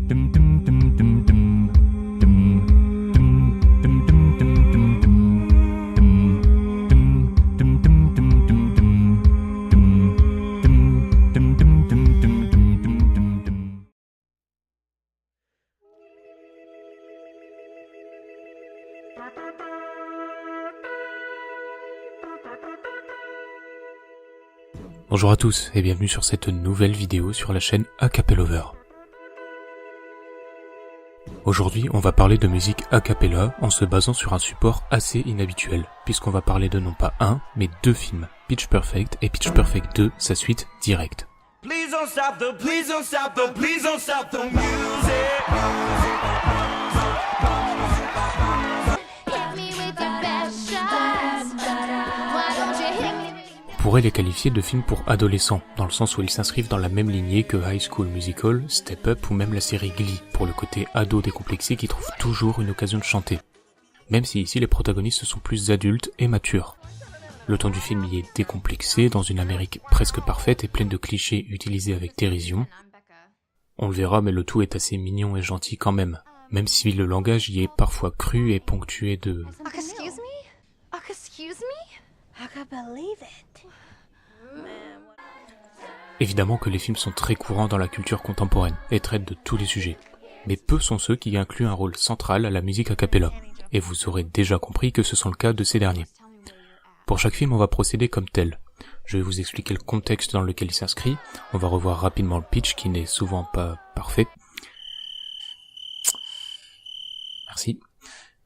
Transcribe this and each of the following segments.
Bonjour à tous et bienvenue sur cette nouvelle vidéo sur la chaîne A Cappellover. Aujourd'hui, on va parler de musique a cappella en se basant sur un support assez inhabituel, puisqu'on va parler de non pas un, mais deux films, Pitch Perfect et Pitch Perfect 2, sa suite directe. Please don't stop the, please don't stop the, please don't stop the music. On pourrait les qualifier de films pour adolescents, dans le sens où ils s'inscrivent dans la même lignée que High School Musical, Step Up ou même la série Glee, pour le côté ado décomplexé qui trouve toujours une occasion de chanter. Même si ici les protagonistes sont plus adultes et matures. Le ton du film y est décomplexé, dans une Amérique presque parfaite et pleine de clichés utilisés avec dérision. On le verra, mais le tout est assez mignon et gentil quand même, si le langage y est parfois cru et ponctué de... Excuse me? Excuse me? I can't believe it. Évidemment que les films sont très courants dans la culture contemporaine et traitent de tous les sujets, mais peu sont ceux qui incluent un rôle central à la musique a cappella, et vous aurez déjà compris que ce sont le cas de ces derniers. Pour chaque film, on va procéder comme tel. Je vais vous expliquer le contexte dans lequel il s'inscrit, on va revoir rapidement le pitch qui n'est souvent pas parfait. Merci.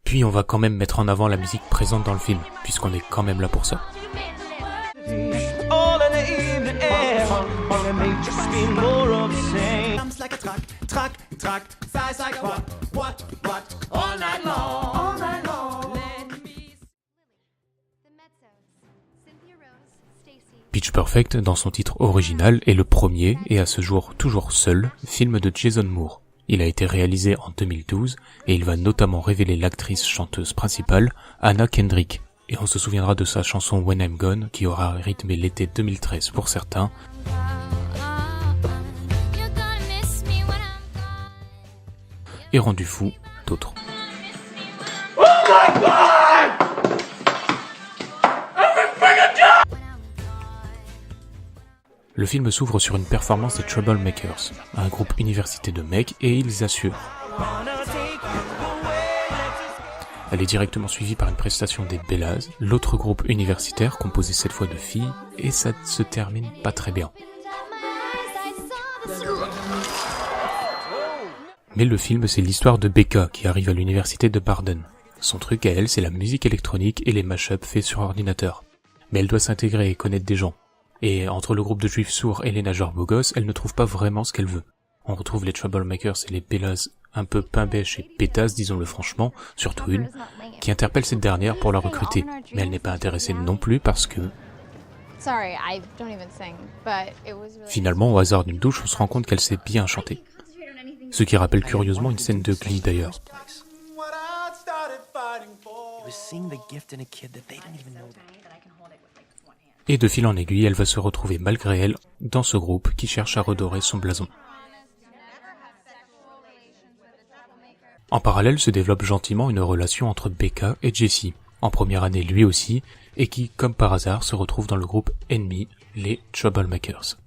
Puis on va quand même mettre en avant la musique présente dans le film, puisqu'on est quand même là pour ça. All in the air, and it may just be more of the same. Comes like a truck, flies like what, all night long. Pitch Perfect, dans son titre original, est le premier, et à ce jour toujours seul, film de Jason Moore. Il a été réalisé en 2012, et il va notamment révéler l'actrice chanteuse principale, Anna Kendrick. Et on se souviendra de sa chanson When I'm Gone, qui aura rythmé l'été 2013 pour certains, et rendu fou d'autres. Oh my God! Le film s'ouvre sur une performance des Troublemakers, un groupe université de mecs, et ils assurent. Elle est directement suivie par une prestation des Bellas, l'autre groupe universitaire composé cette fois de filles, et ça se termine pas très bien. Mais le film, c'est l'histoire de Becca qui arrive à l'université de Barden. Son truc à elle, c'est la musique électronique et les mash-ups faits sur ordinateur. Mais elle doit s'intégrer et connaître des gens. Et entre le groupe de juifs sourds et les nageurs beaux gosses, elle ne trouve pas vraiment ce qu'elle veut. On retrouve les Troublemakers et les Bellas un peu pain-bêche et pétasses, disons-le franchement, surtout une, qui interpelle cette dernière pour la recruter. Mais elle n'est pas intéressée non plus parce que... Finalement, au hasard d'une douche, on se rend compte qu'elle sait bien chanter. Ce qui rappelle curieusement une scène de Glee d'ailleurs. Et de fil en aiguille, elle va se retrouver malgré elle dans ce groupe qui cherche à redorer son blason. En parallèle se développe gentiment une relation entre Becca et Jesse, en première année lui aussi, et qui, comme par hasard, se retrouve dans le groupe ennemi, les Troublemakers.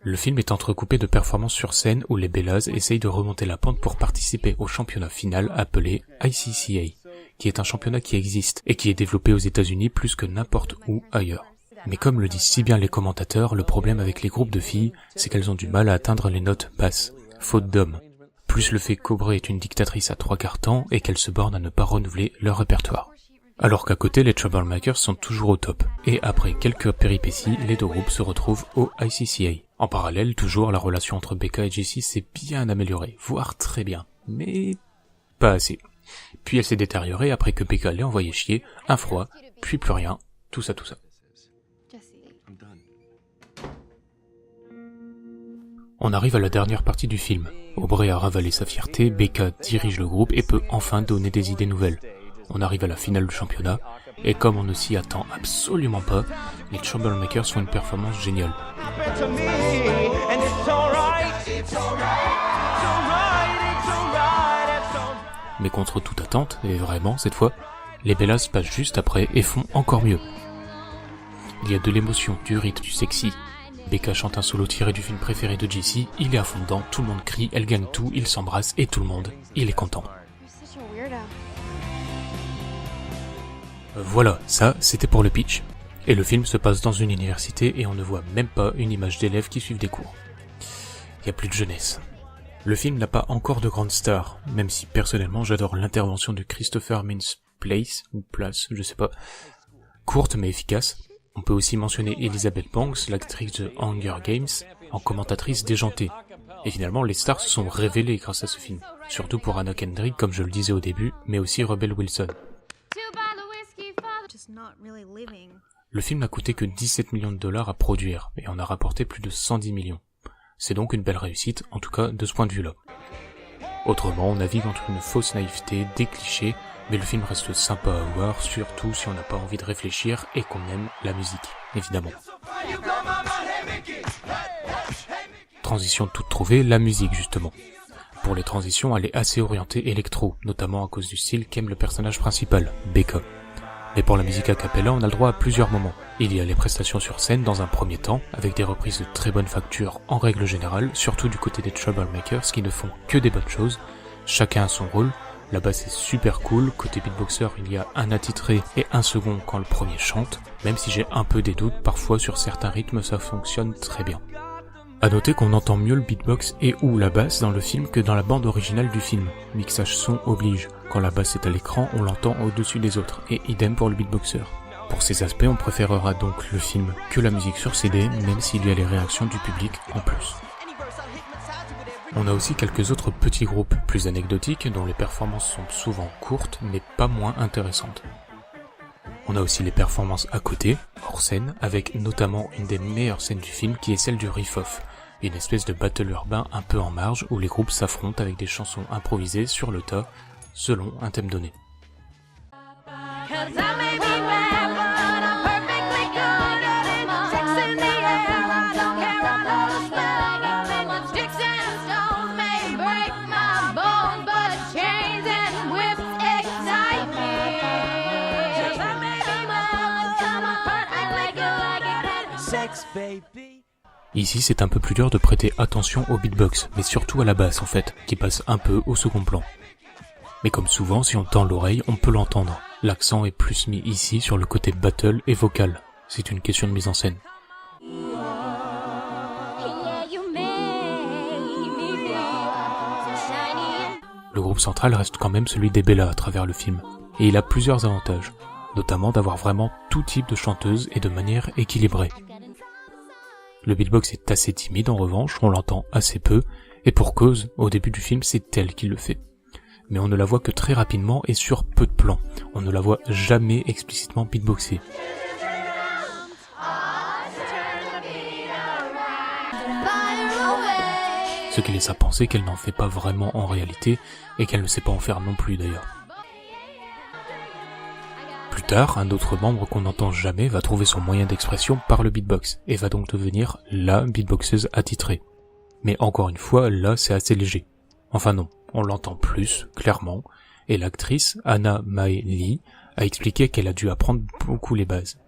Le film est entrecoupé de performances sur scène où les Bellas essayent de remonter la pente pour participer au championnat final appelé ICCA, qui est un championnat qui existe et qui est développé aux États-Unis plus que n'importe où ailleurs. Mais comme le disent si bien les commentateurs, le problème avec les groupes de filles, c'est qu'elles ont du mal à atteindre les notes basses, faute d'hommes. Plus le fait qu'Aubrey est une dictatrice à 3/4 temps et qu'elle se borne à ne pas renouveler leur répertoire. Alors qu'à côté, les Troublemakers sont toujours au top, et après quelques péripéties, les deux groupes se retrouvent au ICCA. En parallèle, toujours, la relation entre Becca et Jessie s'est bien améliorée, voire très bien, mais pas assez. Puis elle s'est détériorée après que Becca l'ait envoyé chier, un froid, puis plus rien, tout ça. On arrive à la dernière partie du film. Aubrey a ravalé sa fierté, Becca dirige le groupe et peut enfin donner des idées nouvelles. On arrive à la finale du championnat, et comme on ne s'y attend absolument pas, les Troublemakers font une performance géniale. Happened to me, and it's alright. It's alright, it's alright. Mais contre toute attente, et vraiment cette fois, les Bellas passent juste après et font encore mieux. Il y a de l'émotion, du rythme, du sexy. Becca chante un solo tiré du film préféré de Jessie, il est à fond dedans, tout le monde crie, elle gagne tout, il s'embrasse et tout le monde, il est content. You're such a weirdo. Voilà, ça c'était pour le pitch. Et le film se passe dans une université et on ne voit même pas une image d'élèves qui suivent des cours. Il y a plus de jeunesse. Le film n'a pas encore de grandes stars, même si personnellement j'adore l'intervention de Christopher Mintz-Plasse, ou Place, je sais pas. Courte mais efficace. On peut aussi mentionner Elizabeth Banks, l'actrice de Hunger Games, en commentatrice déjantée. Et finalement, les stars se sont révélées grâce à ce film. Surtout pour Anna Kendrick, comme je le disais au début, mais aussi Rebel Wilson. Le film n'a coûté que 17 millions de dollars à produire, et en a rapporté plus de 110 millions. C'est donc une belle réussite, en tout cas de ce point de vue-là. Autrement, on navigue entre une fausse naïveté, des clichés, mais le film reste sympa à voir, surtout si on n'a pas envie de réfléchir et qu'on aime la musique, évidemment. Transition toute trouvée, la musique justement. Pour les transitions, elle est assez orientée électro, notamment à cause du style qu'aime le personnage principal, Becca. Mais pour la musique a cappella, on a le droit à plusieurs moments. Il y a les prestations sur scène dans un premier temps, avec des reprises de très bonne facture en règle générale, surtout du côté des Troublemakers qui ne font que des bonnes choses. Chacun a son rôle. La basse est super cool, côté beatboxer il y a un attitré et un second quand le premier chante, même si j'ai un peu des doutes, parfois sur certains rythmes ça fonctionne très bien. À noter qu'on entend mieux le beatbox et ou la basse dans le film que dans la bande originale du film. Mixage son oblige, quand la basse est à l'écran on l'entend au-dessus des autres, et idem pour le beatboxer. Pour ces aspects on préférera donc le film que la musique sur CD, même s'il y a les réactions du public en plus. On a aussi quelques autres petits groupes plus anecdotiques dont les performances sont souvent courtes mais pas moins intéressantes. On a aussi les performances à côté, hors scène, avec notamment une des meilleures scènes du film qui est celle du riff-off, une espèce de battle urbain un peu en marge où les groupes s'affrontent avec des chansons improvisées sur le tas, selon un thème donné. Ici, c'est un peu plus dur de prêter attention au beatbox, mais surtout à la basse en fait, qui passe un peu au second plan. Mais comme souvent, si on tend l'oreille, on peut l'entendre. L'accent est plus mis ici sur le côté battle et vocal. C'est une question de mise en scène. Le groupe central reste quand même celui des Bellas à travers le film, et il a plusieurs avantages, notamment d'avoir vraiment tout type de chanteuses et de manière équilibrée. Le beatbox est assez timide en revanche, on l'entend assez peu, et pour cause, au début du film c'est elle qui le fait. Mais on ne la voit que très rapidement et sur peu de plans, on ne la voit jamais explicitement beatboxer. Ce qui laisse à penser qu'elle n'en fait pas vraiment en réalité, et qu'elle ne sait pas en faire non plus d'ailleurs. Plus tard, un autre membre qu'on n'entend jamais va trouver son moyen d'expression par le beatbox, et va donc devenir la beatboxeuse attitrée. Mais encore une fois, là c'est assez léger. Enfin non, on l'entend plus, clairement, et l'actrice, Anna Mae Lee, a expliqué qu'elle a dû apprendre beaucoup les bases.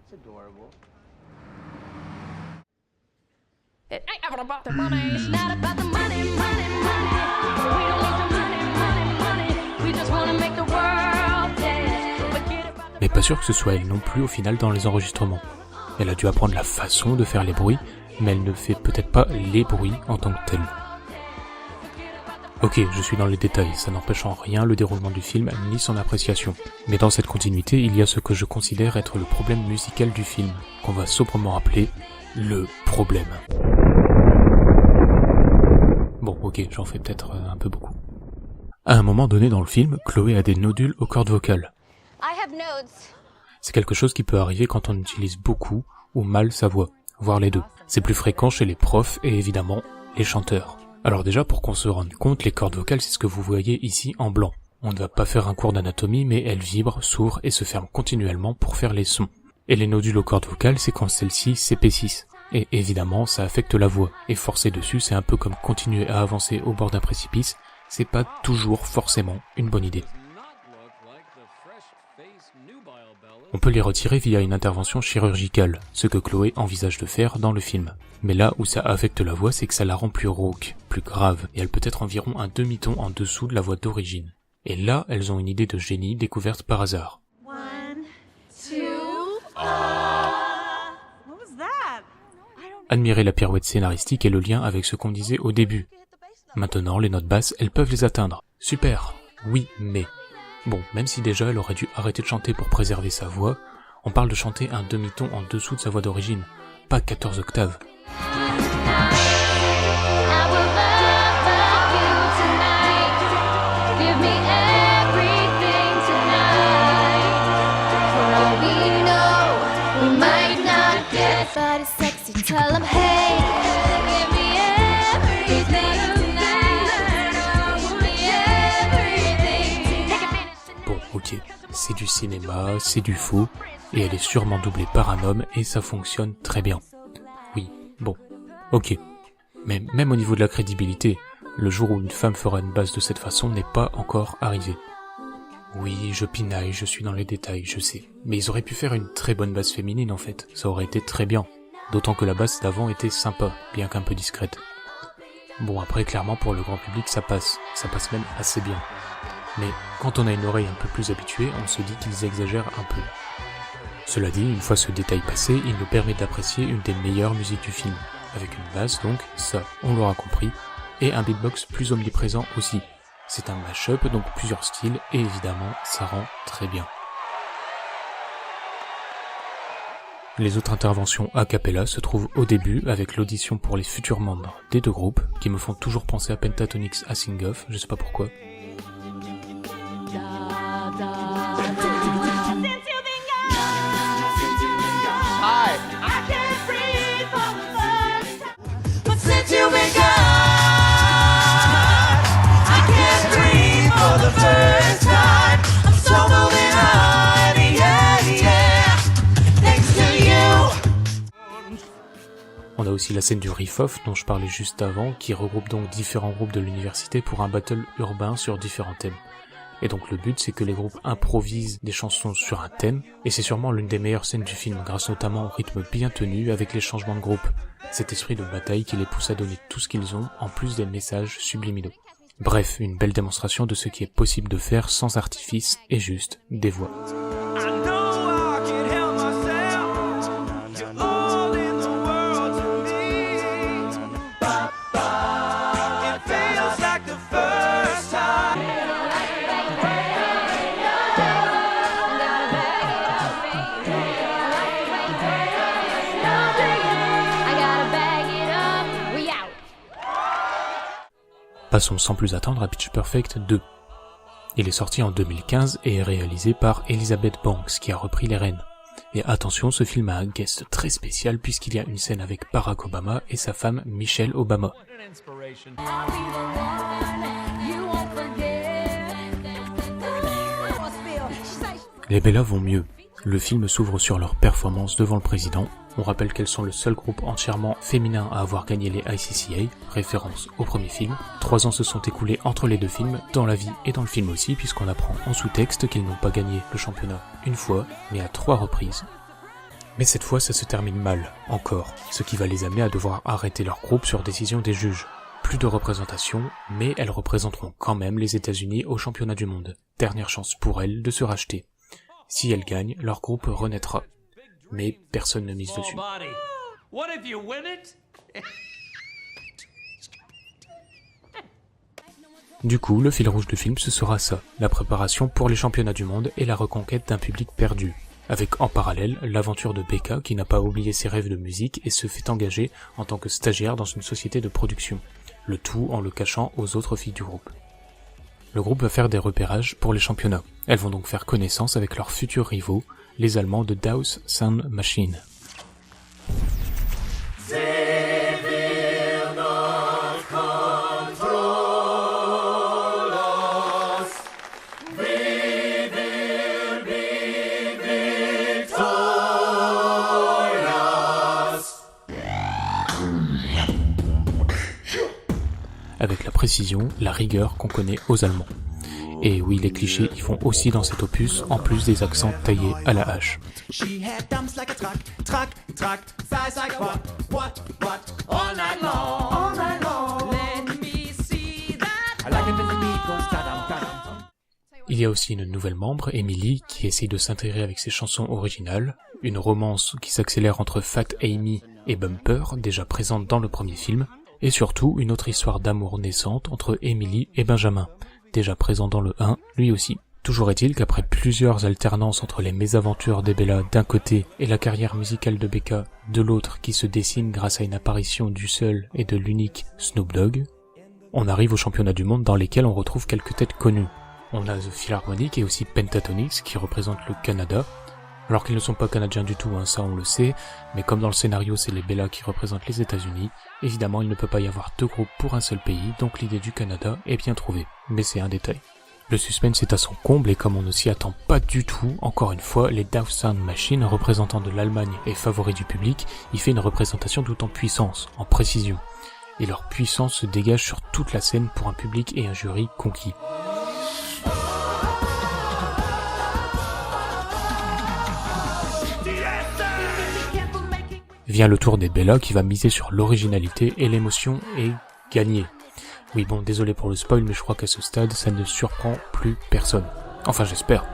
Mais pas sûr que ce soit elle non plus au final dans les enregistrements. Elle a dû apprendre la façon de faire les bruits, mais elle ne fait peut-être pas les bruits en tant que tels. Ok, je suis dans les détails, ça n'empêche en rien le déroulement du film ni son appréciation. Mais dans cette continuité, il y a ce que je considère être le problème musical du film, qu'on va sobrement appeler le problème. Bon, ok, j'en fais peut-être un peu beaucoup. À un moment donné dans le film, Chloé a des nodules aux cordes vocales. C'est quelque chose qui peut arriver quand on utilise beaucoup ou mal sa voix, voire les deux. C'est plus fréquent chez les profs et évidemment les chanteurs. Alors déjà, pour qu'on se rende compte, les cordes vocales, c'est ce que vous voyez ici en blanc. On ne va pas faire un cours d'anatomie, mais elle vibre, s'ouvre et se ferme continuellement pour faire les sons. Et les nodules aux cordes vocales, c'est quand celles-ci s'épaississent. Et évidemment, ça affecte la voix. Et forcer dessus, c'est un peu comme continuer à avancer au bord d'un précipice. C'est pas toujours forcément une bonne idée. On peut les retirer via une intervention chirurgicale, ce que Chloé envisage de faire dans le film. Mais là où ça affecte la voix, c'est que ça la rend plus rauque, plus grave, et elle peut être environ un demi-ton en dessous de la voix d'origine. Et là, elles ont une idée de génie découverte par hasard. Admirez la pirouette scénaristique et le lien avec ce qu'on disait au début. Maintenant, les notes basses, elles peuvent les atteindre. Super. Oui, mais... Bon, même si déjà elle aurait dû arrêter de chanter pour préserver sa voix, on parle de chanter un demi-ton en dessous de sa voix d'origine, pas 14 octaves. Bon, ok, c'est du cinéma, c'est du faux, et elle est sûrement doublée par un homme, et ça fonctionne très bien. Oui, bon, ok. Mais même au niveau de la crédibilité, le jour où une femme fera une basse de cette façon n'est pas encore arrivé. Oui, je pinaille, je suis dans les détails, je sais. Mais ils auraient pu faire une très bonne basse féminine en fait, ça aurait été très bien. D'autant que la basse d'avant était sympa, bien qu'un peu discrète. Bon après clairement pour le grand public ça passe même assez bien. Mais quand on a une oreille un peu plus habituée, on se dit qu'ils exagèrent un peu. Cela dit, une fois ce détail passé, il nous permet d'apprécier une des meilleures musiques du film, avec une basse donc, ça on l'aura compris, et un beatbox plus omniprésent aussi. C'est un mash-up, donc plusieurs styles, et évidemment, ça rend très bien. Les autres interventions a cappella se trouvent au début avec l'audition pour les futurs membres des deux groupes, qui me font toujours penser à Pentatonix à Sing Off, je sais pas pourquoi. On a aussi la scène du riff-off dont je parlais juste avant, qui regroupe donc différents groupes de l'université pour un battle urbain sur différents thèmes. Et donc le but c'est que les groupes improvisent des chansons sur un thème, et c'est sûrement l'une des meilleures scènes du film, grâce notamment au rythme bien tenu avec les changements de groupe, cet esprit de bataille qui les pousse à donner tout ce qu'ils ont, en plus des messages subliminaux. Bref, une belle démonstration de ce qui est possible de faire sans artifice et juste des voix. Passons sans plus attendre à Pitch Perfect 2. Il est sorti en 2015 et est réalisé par Elizabeth Banks qui a repris les rênes. Et attention, ce film a un guest très spécial puisqu'il y a une scène avec Barack Obama et sa femme Michelle Obama. Les Bellas vont mieux. Le film s'ouvre sur leur performance devant le président. On rappelle qu'elles sont le seul groupe entièrement féminin à avoir gagné les ICCA, référence au premier film. 3 ans se sont écoulés entre les deux films, dans la vie et dans le film aussi, puisqu'on apprend en sous-texte qu'ils n'ont pas gagné le championnat une fois, mais à 3 reprises. Mais cette fois, ça se termine mal, encore, ce qui va les amener à devoir arrêter leur groupe sur décision des juges. Plus de représentation, mais elles représenteront quand même les États-Unis au championnat du monde. Dernière chance pour elles de se racheter. Si elles gagnent, leur groupe renaîtra. Mais personne ne mise dessus. Du coup, le fil rouge du film, ce sera ça, la préparation pour les championnats du monde et la reconquête d'un public perdu. Avec en parallèle l'aventure de Becca qui n'a pas oublié ses rêves de musique et se fait engager en tant que stagiaire dans une société de production, le tout en le cachant aux autres filles du groupe. Le groupe va faire des repérages pour les championnats. Elles vont donc faire connaissance avec leurs futurs rivaux, les Allemands de Daus Sound Machine. précision, la rigueur qu'on connaît aux Allemands. Et oui, les clichés y font aussi dans cet opus, en plus des accents taillés à la hache. She had dumps like a truck, truck, truck, thighs like what, all night long, all night long. Let me see that. I like it when the beat goes ta-dum, ta-dum. Il y a aussi une nouvelle membre, Emily, qui essaye de s'intégrer avec ses chansons originales, une romance qui s'accélère entre Fat Amy et Bumper, déjà présente dans le premier film, et surtout une autre histoire d'amour naissante entre Emily et Benjamin, déjà présent dans le 1, lui aussi. Toujours est-il qu'après plusieurs alternances entre les mésaventures d'Ebella d'un côté et la carrière musicale de Becca de l'autre qui se dessine grâce à une apparition du seul et de l'unique Snoop Dogg, on arrive aux championnats du monde dans lesquels on retrouve quelques têtes connues. On a The Philharmonic et aussi Pentatonix qui représentent le Canada, alors qu'ils ne sont pas canadiens du tout, ça on le sait, mais comme dans le scénario c'est les Bella qui représentent les États-Unis, évidemment il ne peut pas y avoir deux groupes pour un seul pays, donc l'idée du Canada est bien trouvée, mais c'est un détail. Le suspense est à son comble et comme on ne s'y attend pas du tout, encore une fois, les Death Sound Machine, représentants de l'Allemagne et favoris du public, y fait une représentation tout en puissance, en précision. Et leur puissance se dégage sur toute la scène pour un public et un jury conquis. Vient le tour des Bella qui va miser sur l'originalité et l'émotion et gagner. Oui bon, désolé pour le spoil, mais je crois qu'à ce stade, ça ne surprend plus personne. Enfin, j'espère.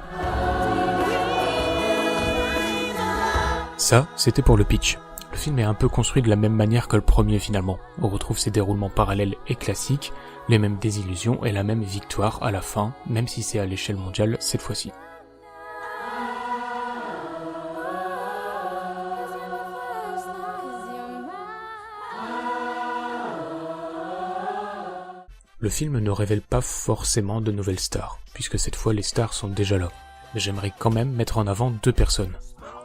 Ça, c'était pour le pitch. Le film est un peu construit de la même manière que le premier finalement. On retrouve ses déroulements parallèles et classiques, les mêmes désillusions et la même victoire à la fin, même si c'est à l'échelle mondiale cette fois-ci. Le film ne révèle pas forcément de nouvelles stars, puisque cette fois les stars sont déjà là. Mais j'aimerais quand même mettre en avant deux personnes.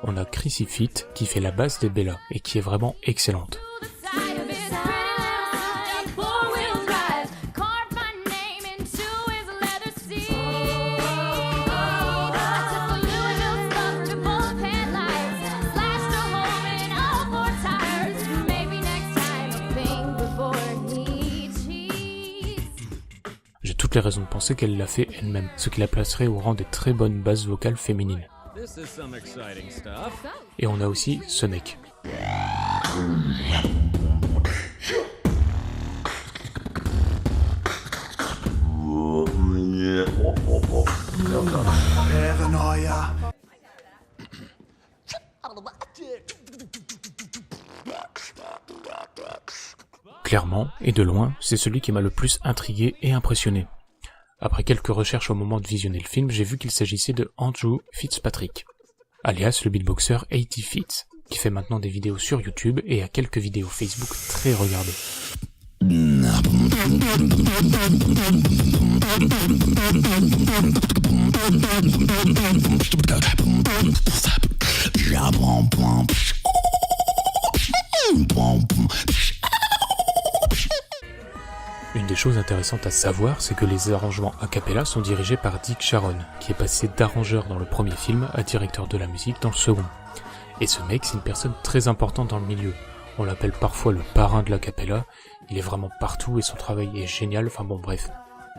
On a Chrissy Fit qui fait la basse des Bella et qui est vraiment excellente. J'ai toutes les raisons de penser qu'elle l'a fait elle-même, ce qui la placerait au rang des très bonnes basses vocales féminines. Et on a aussi ce mec. Clairement, et de loin, c'est celui qui m'a le plus intrigué et impressionné. Après quelques recherches au moment de visionner le film, j'ai vu qu'il s'agissait de Andrew Fitzpatrick, alias le beatboxer 80 Feet, qui fait maintenant des vidéos sur YouTube et a quelques vidéos Facebook très regardées. Une des choses intéressantes à savoir, c'est que les arrangements a cappella sont dirigés par Dick Sharon, qui est passé d'arrangeur dans le premier film à directeur de la musique dans le second. Et ce mec, c'est une personne très importante dans le milieu. On l'appelle parfois le parrain de l'a cappella, il est vraiment partout et son travail est génial, enfin bon bref.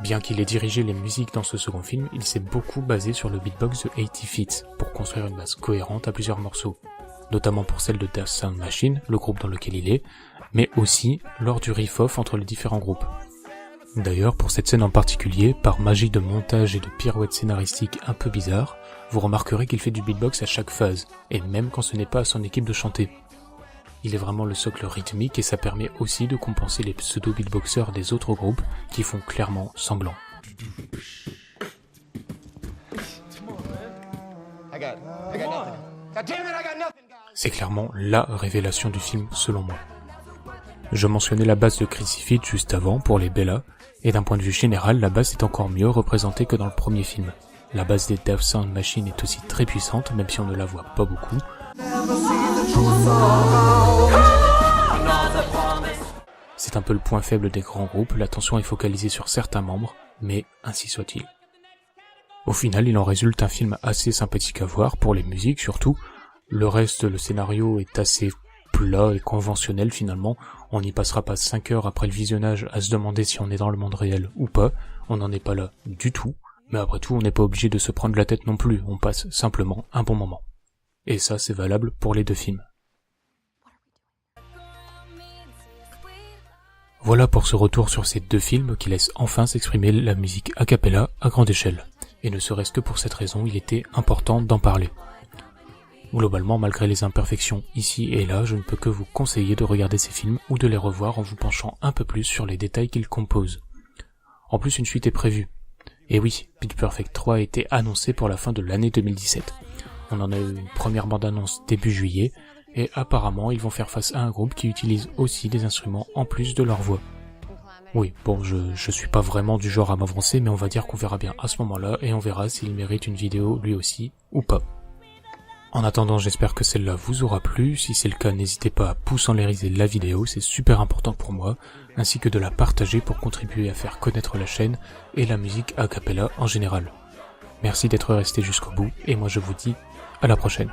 Bien qu'il ait dirigé les musiques dans ce second film, il s'est beaucoup basé sur le beatbox de 80 Feet pour construire une base cohérente à plusieurs morceaux, notamment pour celle de Death Sound Machine, le groupe dans lequel il est, mais aussi lors du riff-off entre les différents groupes. D'ailleurs, pour cette scène en particulier, par magie de montage et de pirouettes scénaristiques un peu bizarres, vous remarquerez qu'il fait du beatbox à chaque phase, et même quand ce n'est pas à son équipe de chanter. Il est vraiment le socle rythmique et ça permet aussi de compenser les pseudo-beatboxers des autres groupes qui font clairement semblant. C'est clairement la révélation du film selon moi. Je mentionnais la basse de Chrissy Fit juste avant pour les Bella, et d'un point de vue général, la basse est encore mieux représentée que dans le premier film. La basse des Death Sound Machine est aussi très puissante, même si on ne la voit pas beaucoup. C'est un peu le point faible des grands groupes, l'attention est focalisée sur certains membres, mais ainsi soit-il. Au final, il en résulte un film assez sympathique à voir, pour les musiques surtout. Le reste, le scénario est assez plat et conventionnel finalement. On n'y passera pas 5 heures après le visionnage à se demander si on est dans le monde réel ou pas, on n'en est pas là du tout, mais après tout on n'est pas obligé de se prendre la tête non plus, on passe simplement un bon moment. Et ça c'est valable pour les deux films. Voilà pour ce retour sur ces deux films qui laissent enfin s'exprimer la musique a cappella à grande échelle. Et ne serait-ce que pour cette raison, il était important d'en parler. Globalement, malgré les imperfections ici et là, je ne peux que vous conseiller de regarder ces films ou de les revoir en vous penchant un peu plus sur les détails qu'ils composent. En plus, une suite est prévue. Et oui, Pitch Perfect 3 a été annoncé pour la fin de l'année 2017. On en a eu une première bande-annonce début juillet, et apparemment ils vont faire face à un groupe qui utilise aussi des instruments en plus de leur voix. Oui, bon, je suis pas vraiment du genre à m'avancer, mais on va dire qu'on verra bien à ce moment-là, et on verra s'il mérite une vidéo lui aussi, ou pas. En attendant, j'espère que celle-là vous aura plu, si c'est le cas, n'hésitez pas à pouce-en-l'airiser la vidéo, c'est super important pour moi, ainsi que de la partager pour contribuer à faire connaître la chaîne, et la musique a cappella en général. Merci d'être resté jusqu'au bout, et moi je vous dis à la prochaine.